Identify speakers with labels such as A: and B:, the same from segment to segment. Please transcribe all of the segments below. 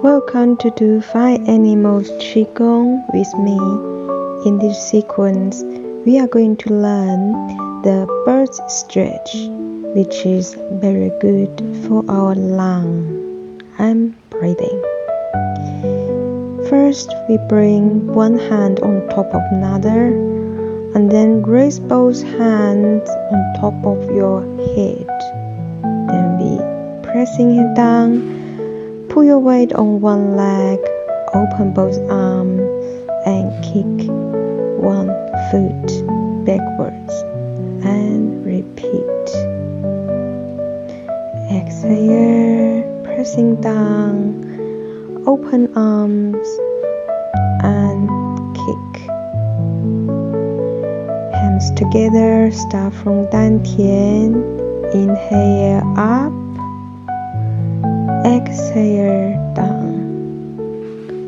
A: Welcome to do 5 animals Qigong with me. In this sequence, we are going to learn the bird stretch, which is very good for our lung and breathing. First, we bring one hand on top of another, and then raise both hands on top of your head. Then we pressing it down. Put your weight on one leg, open both arms, and kick one foot backwards, and repeat. Exhale, pressing down, open arms, and kick. Hands together, start from Dantian. Inhale up. Exhale down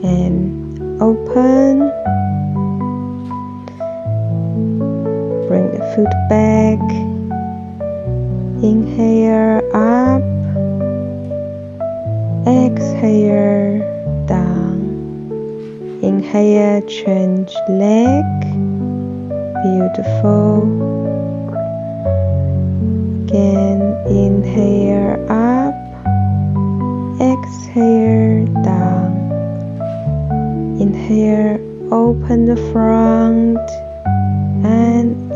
A: and open. Bring the foot back. Inhale up. Exhale down. Inhale, change leg. Beautiful. Again, inhale up. Exhale down. Inhale, open the front and